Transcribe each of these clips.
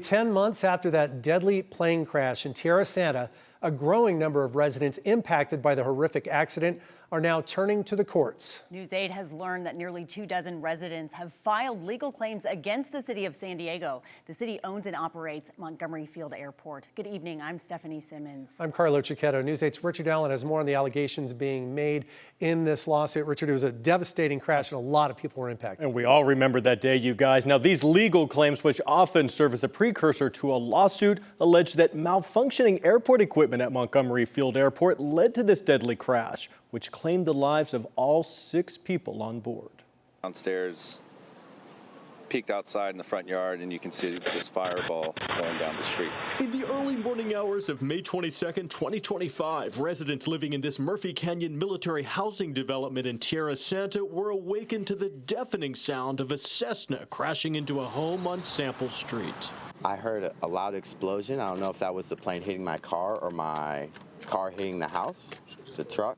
10 months after that deadly plane crash in Tierrasanta, a growing number of residents impacted by the horrific accident are now turning to the courts. News 8 has learned that nearly 24 residents have filed legal claims against the city of San Diego. The city owns and operates Montgomery Field Airport. Good evening. I'm Stephanie Simmons. I'm Carlo Cicchetto. News 8's Richard Allen has more on the allegations being made in this lawsuit. Richard, it was a devastating crash and a lot of people were impacted. And we all remember that day, you guys. Now, these legal claims, which often serve as a precursor to a lawsuit, allege that malfunctioning airport equipment at Montgomery Field Airport led to this deadly crash, which claimed the lives of all 6 people on board. Downstairs, peeked outside in the front yard, and you can see this fireball going down the street. In the early morning hours of May 22nd, 2025, residents living in this Murphy Canyon military housing development in Tierrasanta were awakened to the deafening sound of a Cessna crashing into a home on Sample Street. I heard a loud explosion. I don't know if that was the plane hitting my car or my car hitting the house, the truck.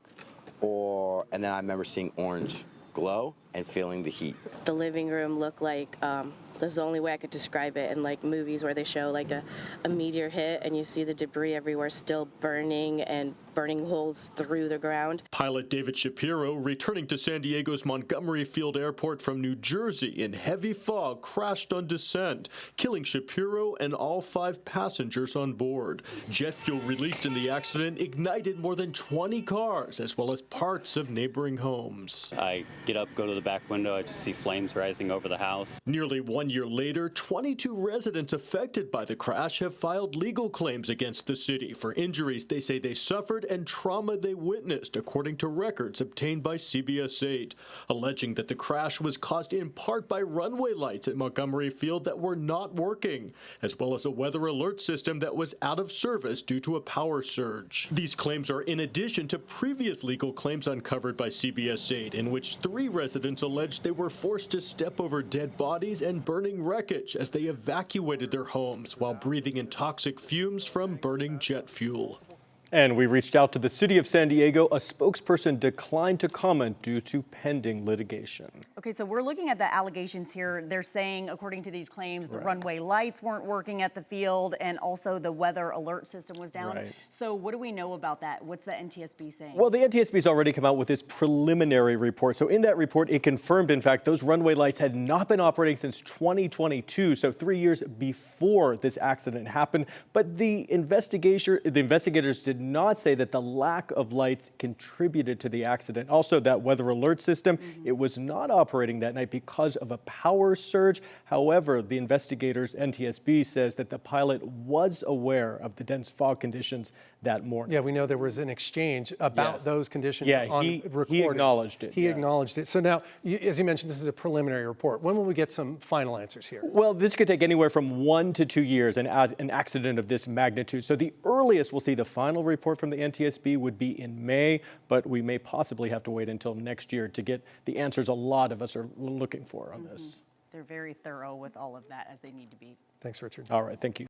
And then I remember seeing orange glow and feeling the heat. The living room looked like, that's the only way I could describe it, in like movies where they show like a meteor hit and you see the debris everywhere still burning and burning holes through the ground. Pilot David Shapiro, returning to San Diego's Montgomery Field Airport from New Jersey in heavy fog, crashed on descent, killing Shapiro and all 5 passengers on board. Jet fuel released in the accident ignited more than 20 cars, as well as parts of neighboring homes. I get up, go to the back window, I just see flames rising over the house. Nearly 1 year later, 22 residents affected by the crash have filed legal claims against the city for injuries they say they suffered and trauma they witnessed, according to records obtained by CBS 8, alleging that the crash was caused in part by runway lights at Montgomery Field that were not working, as well as a weather alert system that was out of service due to a power surge. These claims are in addition to previous legal claims uncovered by CBS 8, in which 3 residents alleged they were forced to step over dead bodies and burning wreckage as they evacuated their homes while breathing in toxic fumes from burning jet fuel. And we reached out to the city of San Diego. A spokesperson declined to comment due to pending litigation. Okay, so we're looking at the allegations here. They're saying, according to these claims, the runway lights weren't working at the field and also the weather alert system was down. Right. So what do we know about that? What's the NTSB saying? Well, the NTSB's already come out with this preliminary report. So in that report, it confirmed, in fact, those runway lights had not been operating since 2022, so 3 years before this accident happened. But the investigators did not say that the lack of lights contributed to the accident. Also, that weather alert system, it was not operating that night because of a power surge. However, the investigators, NTSB, says that the pilot was aware of the dense fog conditions that morning. Yeah, we know there was an exchange about those conditions on recording. He acknowledged it. He acknowledged it. So now, as you mentioned, this is a preliminary report. When will we get some final answers here? Well, this could take anywhere from 1 to 2 years, an accident of this magnitude. So the earliest we'll see the final report from the NTSB would be in May, but we may possibly have to wait until next year to get the answers a lot of us are looking for on this. They're very thorough with all of that, as they need to be. Thanks, Richard. All right, thank you.